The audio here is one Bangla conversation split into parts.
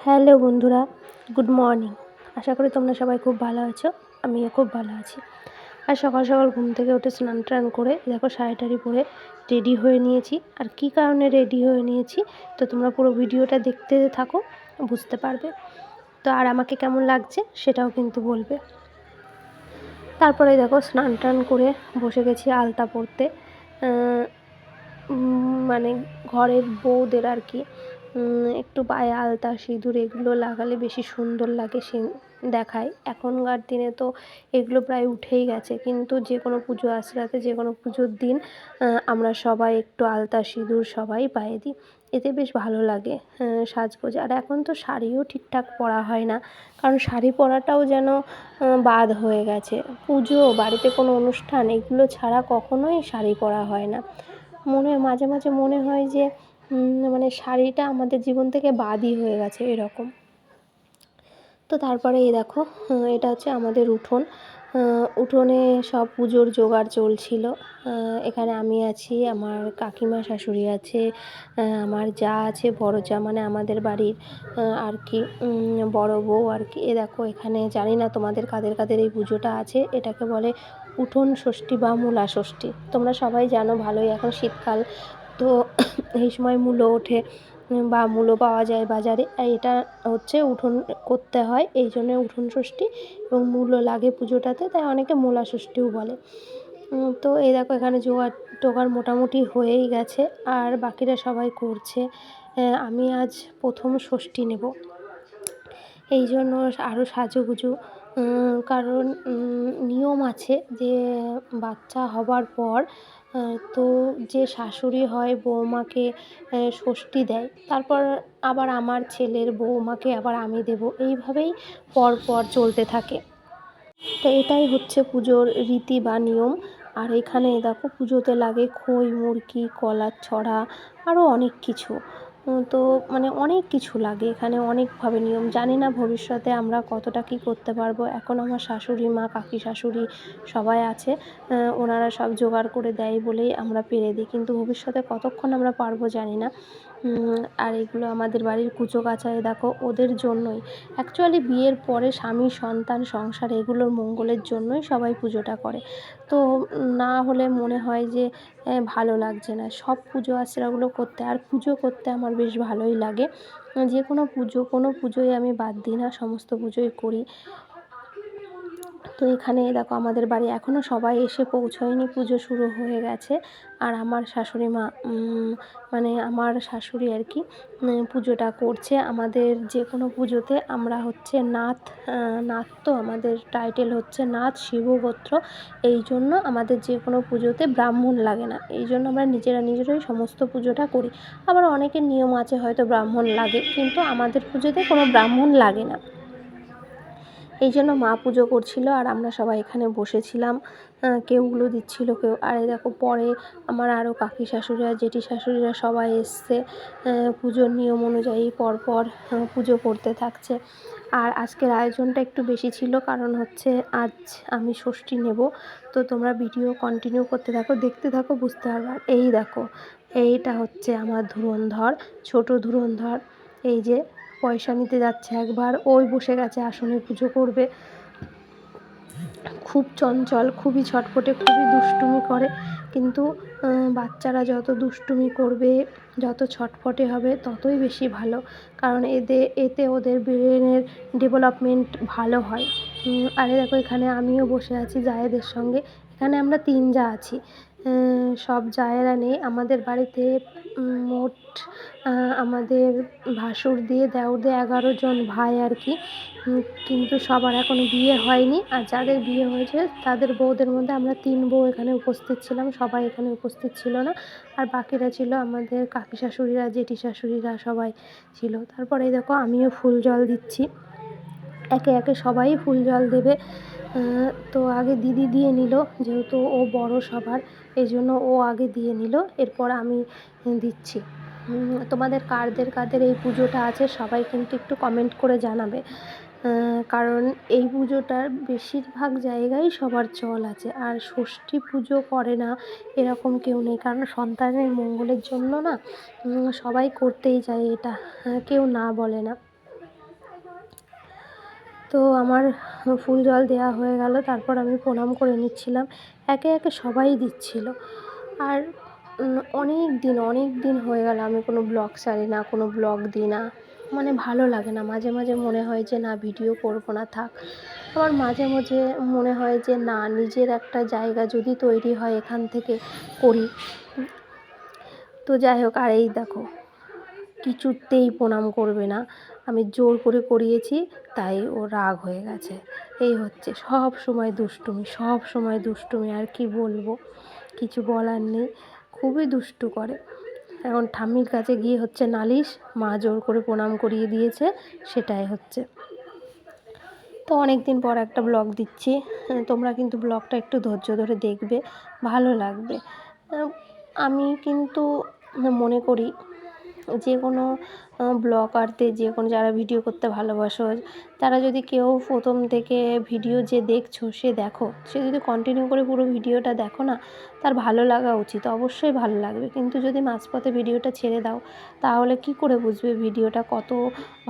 হ্যালো বন্ধুরা, গুড মর্নিং। আশা করি তোমরা সবাই খুব ভালো আছো। আমিও খুব ভালো আছি। আর সকাল সকাল ঘুম থেকে উঠে স্নান টান করে দেখো শাড়ি টাড়ি পরে রেডি হয়ে নিয়েছি। আর কী কারণে রেডি হয়ে নিয়েছি তো তোমরা পুরো ভিডিওটা দেখতে থাকো, বুঝতে পারবে। তো আর আমাকে কেমন লাগছে সেটাও কিন্তু বলবে। তারপরে দেখো স্নান টান করে বসে গেছি আলতা পরতে। মানে ঘরের বউদের আর কি একটু পায়ে আলতা সিঁদুর এগুলো লাগালে বেশি সুন্দর লাগে, সে দেখায়। এখনকার দিনে তো এগুলো প্রায় উঠেই গেছে, কিন্তু যে কোনো পুজো আশরাতে যে কোনো পুজোর দিন আমরা সবাই একটু আলতা সিঁদুর সবাই পায়ে দিই, এতে বেশ ভালো লাগে সাজগোজ। আর এখন তো শাড়িও ঠিকঠাক পরা হয় না, কারণ শাড়ি পরাটাও যেন বাদ হয়ে গেছে। পুজো, বাড়িতে কোনো অনুষ্ঠান, এগুলো ছাড়া কখনোই শাড়ি পরা হয় না। মাঝে মাঝে মনে হয় যে মানে শাড়িটা আমাদের জীবন থেকে বাদই হয়ে গেছে এরকম। তো তারপরে এই দেখো, এটা হচ্ছে আমাদের উঠোন। উঠোনে সব পুজোর জোগাড় চলছিল। এখানে আমি আছি, আমার কাকিমা শাশুড়ি আছে, আমার যা আছে, বড় যা মানে আমাদের বাড়ির আর কি বড় বউ আর কি। দেখো এখানে জানি না তোমাদের কাদের কাদের এই পুজোটা আছে, এটাকে বলে উঠোন ষষ্ঠী বা মূলা ষষ্ঠী। তোমরা সবাই জানো ভালোই, এখন শীতকাল তো এই সময় মূলো ওঠে বা মূলো পাওয়া যায় বাজারে। এটা হচ্ছে উঠোন করতে হয়, এই জন্য উঠোন ষষ্ঠী, এবং মূলো লাগে পুজোটাতে, তাই অনেকে মূলা ষষ্ঠীও বলে। তো এই দেখো এখানে জোগাড় টোগাড় মোটামুটি হয়েই গেছে, আর বাকিরা সবাই করছে। আমি আজ প্রথম ষষ্ঠী নেব, এই জন্য আরও সাজুগুজু। কারণ নিয়ম আছে যে বাচ্চা হবার পর তো যে শাশুড়ি হয় বৌমাকে ষষ্ঠী দেয়, তারপর আবার আমার ছেলের বৌমাকে আবার আমি দেব, এইভাবেই পরপর চলতে থাকে। তো এটাই হচ্ছে পুজোর রীতি বা নিয়ম। আর এখানে দেখো পুজোতে লাগে খই, মুরকি, কলার ছড়া, আরও অনেক কিছু। তো মানে অনেক কিছু লাগে এখানে, অনেকভাবে নিয়ম। জানি না ভবিষ্যতে আমরা কতটা কী করতে পারবো। এখন আমার শাশুড়ি মা, কাকি শাশুড়ি সবাই আছে, ওনারা সব জোগাড় করে দেয় বলেই আমরা পেরে দিই, কিন্তু ভবিষ্যতে কতক্ষণ আমরা পারবো জানি না। আর এগুলো আমাদের বাড়ির কুচো কাচায় দেখো ওদের জন্যই। অ্যাকচুয়ালি বিয়ের পরে স্বামী, সন্তান, সংসার এগুলোর মঙ্গলের জন্যই সবাই পুজোটা করে। তো না হলে মনে হয় যে ভালো লাগছে না সব পুজো আশ্রাগুলো করতে। আর পুজো করতে আমার বেশ ভালোই লাগে, যে কোনো পুজোই আমি বাদ দিই না, সমস্ত পুজোই করি। তো এখানে দেখো আমাদের বাড়ি এখনও সবাই এসে পৌঁছয়নি, পুজো শুরু হয়ে গেছে। আর আমার শাশুড়ি মা মানে আমার শাশুড়ি আর কি পুজোটা করছে। আমাদের যে কোনো পুজোতে আমরা হচ্ছে নাথ, তো আমাদের টাইটেল হচ্ছে নাথ শিবগোত্র, এই জন্য আমাদের যে কোনো পুজোতে ব্রাহ্মণ লাগে না, এই জন্য আমরা নিজেরাই সমস্ত পুজোটা করি। আবার অনেকের নিয়ম আছে হয়তো ব্রাহ্মণ লাগে, কিন্তু আমাদের পুজোতে কোনো ব্রাহ্মণ লাগে না, এই জন্য মা পুজো করছিল আর আমরা সবাই এখানে বসেছিলাম। কেউ উলু দিচ্ছিল, কেউ। আর দেখো পরে আমার আরও কাকি শাশুড়ি আর জেঠি শাশুড়িরা সবাই এসছে, পুজোর নিয়ম অনুযায়ী পরপর পুজো করতে থাকছে। আর আজকের আয়োজনটা একটু বেশি ছিল, কারণ হচ্ছে আজ আমি ষষ্ঠী নেব। তো তোমরা ভিডিও কন্টিনিউ করতে থাকো, দেখতে থাকো, বুঝতে পারবে। আর এই দেখো, এইটা হচ্ছে আমার ধুরন্ধর, ছোট ধুরন্ধর। এই যে পয়সা নিতে যাচ্ছে একবার, ওই বসে গেছে আসনে পুজো করবে। খুব চঞ্চল, খুবই ছটফটে, খুবই দুষ্টুমি করে, কিন্তু বাচ্চারা যত দুষ্টুমি করবে, যত ছটফটে হবে ততই বেশি ভালো, কারণ এতে ওদের ব্রেনের ডেভেলপমেন্ট ভালো হয়। আর দেখো এখানে আমিও বসে আছি জায়েদের সঙ্গে। এখানে আমরা 3 জা আছি, সব জায়েরা নেই আমাদের বাড়িতে। মোট আমাদের ভাসুর দিয়ে দেওর দিয়ে 11 জন ভাই আর কি, কিন্তু সবার এখনও বিয়ে হয়নি। আর যাদের বিয়ে হয়েছে তাদের বউদের মধ্যে আমরা 3 বউ এখানে উপস্থিত ছিলাম, সবাই এখানে উপস্থিত ছিল না। আর বাকিরা ছিল আমাদের কাকি শাশুড়িরা, জেঠি শাশুড়িরা সবাই ছিল। তারপরে দেখো আমিও ফুল জল দিচ্ছি, একে একে সবাই ফুল জল দেবে। তো আগে দিদি দিয়ে নিল, যেহেতু ও বড় সবার, এই জন্য ও আগে দিয়ে নিল, এরপর আমি দিচ্ছি। তোমাদের কাদের এই পুজোটা আছে সবাই কিন্তু একটু কমেন্ট করে জানাবে, কারণ এই পুজোটার বেশিরভাগ জায়গায় সবার চল আছে। আর ষষ্ঠী পুজো করে না এরকম কেউ নেই, কারণ সন্তানের মঙ্গলের জন্য না সবাই করতেই যায় এটা, কেউ না বলে না। তো আমার ফুল জল দেওয়া হয়ে গেল, তারপর আমি প্রণাম করে নিচ্ছিলাম। একে একে সবাই দিচ্ছিল। আর অনেক দিন হয়ে গেল আমি কোনো ব্লগ ছাড়ি না, কোনো ব্লগ দিই না। মানে ভালো লাগে না, মাঝে মাঝে মনে হয় যে না ভিডিও করবো না, থাক। আবার মাঝে মাঝে মনে হয় যে না, নিজের একটা জায়গা যদি তৈরি হয় এখান থেকে করি। তো যাই হোক, আর এই দেখো কিছুতেই প্রণাম করবে না, আমি জোর করে করিয়েছি, তাই ও রাগ হয়ে গেছে। এই হচ্ছে সব সময় দুষ্টুমি, আর কি বলবো, কিছু বলার নেই, খুবই দুষ্টু করে। এখন ঠাম্মির কাছে গিয়ে হচ্ছে নালিশ, মা জোর করে প্রণাম করিয়ে দিয়েছে, সেটাই হচ্ছে। তো অনেক দিন পর একটা ব্লগ দিচ্ছি, তোমরা কিন্তু ব্লগটা একটু ধৈর্য ধরে দেখবে, ভালো লাগবে। আমি কিন্তু মনে করি যে কোনো ব্লগারদের, যে কোনো যারা ভিডিও করতে ভালোবাসো, তারা যদি কেউ প্রথম থেকে ভিডিও যে দেখছো সে দেখো, সে যদি কন্টিনিউ করে পুরো ভিডিওটা দেখো না, তার ভালো লাগা উচিত, অবশ্যই ভালো লাগবে। কিন্তু যদি মাঝপথে ভিডিওটা ছেড়ে দাও, তাহলে কি করে বুঝবে ভিডিওটা কত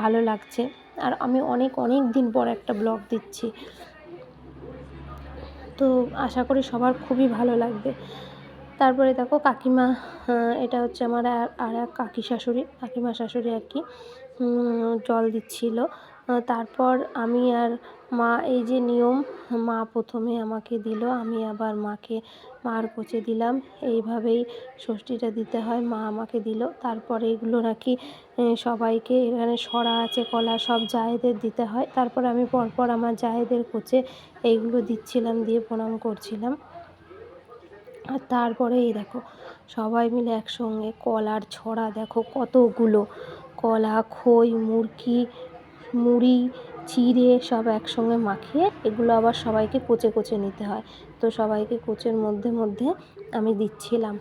ভালো লাগছে। আর আমি অনেক দিন পর একটা ব্লগ দিচ্ছি, তো আশা করি সবার খুবই ভালো লাগবে। তারপরে দেখো কাকিমা, এটা হচ্ছে আমার আর এক কাকিমা শাশুড়ি আর কি, জল দিচ্ছিল। তারপর আমি আর মা, এই যে নিয়ম, মা প্রথমে আমাকে দিল, আমি আবার মার কোচে দিলাম, এইভাবেই ষষ্ঠীটা দিতে হয়। মা আমাকে দিল, তারপরে এগুলো নাকি সবাইকে, এখানে সরা আছে, কলা, সব জায়েদের দিতে হয়। তারপর আমি পরপর আমার জায়েদের কোচে এইগুলো দিচ্ছিলাম, দিয়ে প্রণাম করছিলাম। আর তারপরে এই দেখো সবাই মিলে একসঙ্গে কলার ছড়া, দেখো কতগুলো কলা, খই, মুড়ি চিড়ে সব একসঙ্গে মাখিয়ে এগুলো আবার সবাইকে কোচে নিতে হয়। তো সবাইকে কোচের মধ্যে আমি দিচ্ছিলাম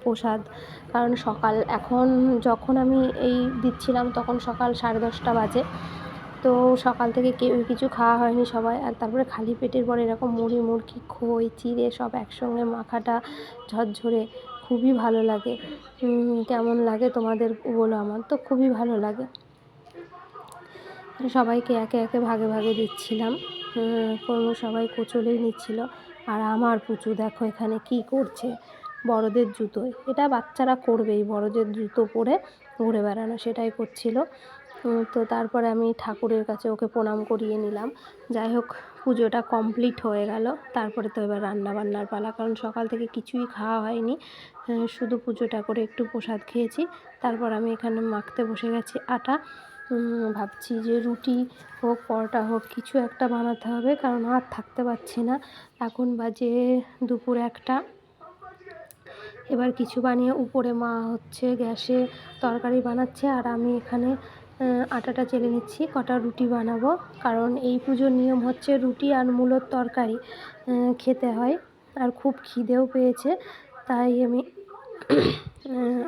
প্রসাদ। কারণ এখন যখন আমি এই দিচ্ছিলাম তখন সকাল 10:30 বাজে। তো সকাল থেকে কেউই কিছু খাওয়া হয়নি সবাই। আর তারপরে খালি পেটের পরে এরকম মুড়ি, খই, চিড়ে সব একসঙ্গে মাখাটা ঝরঝরে খুবই ভালো লাগে। কেমন লাগে তোমাদের বলো, আমার তো খুবই ভালো লাগে। সবাইকে একে একে ভাগে দিচ্ছিলাম, সবাই কোচলেই নিচ্ছিল। আর আমার পুচু দেখো এখানে কি করছে, বড়দের জুতোয়, এটা বাচ্চারা করবেই, বড়দের জুতো পরে ঘুরে বেড়ানো, সেটাই করছিল। তো তারপরে আমি ঠাকুরের কাছে ওকে প্রণাম করিয়ে নিলাম। যাই হোক, পুজোটা কমপ্লিট হয়ে গেল। তারপরে তো এবার রান্নাবান্নার পালা, কারণ সকাল থেকে কিছুই খাওয়া হয়নি, শুধু পুজোটা করে একটু প্রসাদ খেয়েছি। তারপর আমি এখানে মাখতে বসে গেছি আটা। ভাবছি যে রুটি হোক, পরোটা হোক, কিছু একটা বানাতে হবে, কারণ আর থাকতে পারছি না। এখন বাজে দুপুর 1টা। এবার কিছু বানিয়ে উপরে মা হচ্ছে গ্যাসে তরকারি বানাচ্ছে, আর আমি এখানে আটাটা চেলে নিচ্ছি, কটা রুটি বানাবো। কারণ এই পুজোর নিয়ম হচ্ছে রুটি আর মূলোর তরকারি খেতে হয়, আর খুব খিদেও পেয়েছে, তাই আমি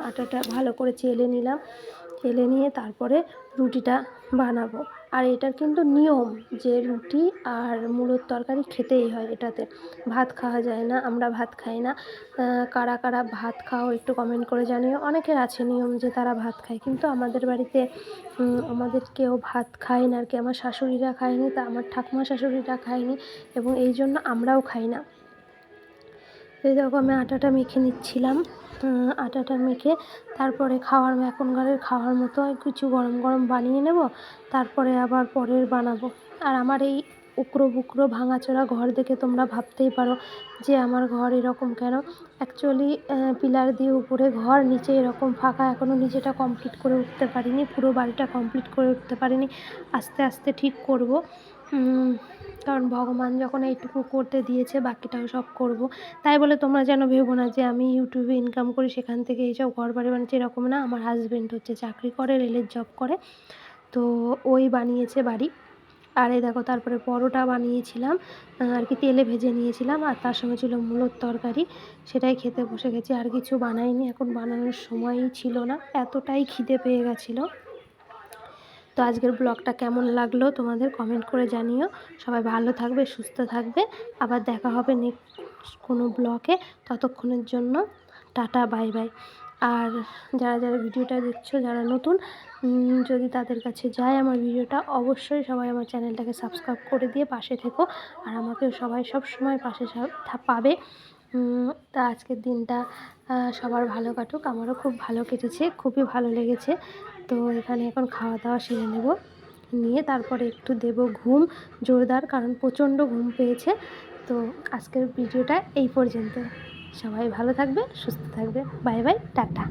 আটাটা ভালো করে চেলে নিলাম। চেলে নিয়ে তারপরে রুটিটা বানাবো। আর এটার কিন্তু নিয়ম যে রুটি আর মূলোর তরকারি খেতেই হয়, এটাতে ভাত খাওয়া যায় না, আমরা ভাত খাই না। কারা কারা ভাত খাও একটু কমেন্ট করে জানিও। অনেকের আছে নিয়ম যে তারা ভাত খায়, কিন্তু আমাদের বাড়িতে আমাদের কেউ ভাত খায় না আর কি। আমার শাশুড়িরা খায়নি, তা আমার ঠাকুমা শাশুড়িরা খায়নি, এবং এই জন্য আমরাও খাই না। এই দেখো আমি আটাটা মেখে নিচ্ছিলাম, আটাটা মেখে তারপরে এখনকারের খাওয়ার মতো কিছু গরম বানিয়ে নেব, তারপরে আবার পরের বানাবো। আর আমার এই উকড়ো বুকড়ো ভাঙাচোরা ঘর দেখে তোমরা ভাবতেই পারো যে আমার ঘর এরকম কেন। অ্যাকচুয়ালি পিলার দিয়ে উপরে ঘর, নিচে এরকম ফাঁকা, এখনও নিচেটা কমপ্লিট করে উঠতে পারিনি, পুরো বাড়িটা কমপ্লিট করে উঠতে পারিনি, আস্তে আস্তে ঠিক করব। কারণ ভগবান যখন এইটুকু করতে দিয়েছে, বাকিটাও সব করব। তাই বলে তোমরা যেন ভেবো না যে আমি ইউটিউবে ইনকাম করি সেখান থেকে এইসব ঘর বাড়ি বানাচ্ছি, এরকম না। আমার হাজব্যান্ড হচ্ছে চাকরি করে, রেলের জব করে, তো ওই বানিয়েছে বাড়ি। আর এই দেখো তারপরে পরোটা বানিয়েছিলাম আর কি, তেলে ভেজে নিয়েছিলাম, আর তার সঙ্গে ছিল মূলোর তরকারি, সেটাই খেতে বসে গেছি। আর কিছু বানাইনি, এখন বানানোর সময়ই ছিল না, এতটাই খিদে পেয়ে গেছিলো। তো আজকের ব্লগটা কেমন লাগলো তোমাদের কমেন্ট করে জানিও। সবাই ভালো থাকবে, সুস্থ থাকবে, আবার দেখা হবে নেক্সট কোনো ব্লগে। ততক্ষণের জন্য টাটা, বাই বাই। আর যারা যারা ভিডিওটা দেখছো, যারা নতুন, যদি তাদের কাছে যায় আমার ভিডিওটা, অবশ্যই সবাই আমার চ্যানেলটাকে সাবস্ক্রাইব করে দিয়ে পাশে থেকো। আর আমাকেও সবাই সব সময় পাশে পাবে। তা আজকের দিনটা সবার ভালো কাটুক। আমারও খুব ভালো কেটেছে, খুবই ভালো লেগেছে। তো এখানে এখন খাওয়া দাওয়া সেরে নেব, নিয়ে তারপরে একটু দেব ঘুম জোরদার, কারণ প্রচণ্ড ঘুম পেয়েছে। তো আজকের ভিডিওটা এই পর্যন্ত। সবাই ভালো থাকবে, সুস্থ থাকবে। Bye bye, tata.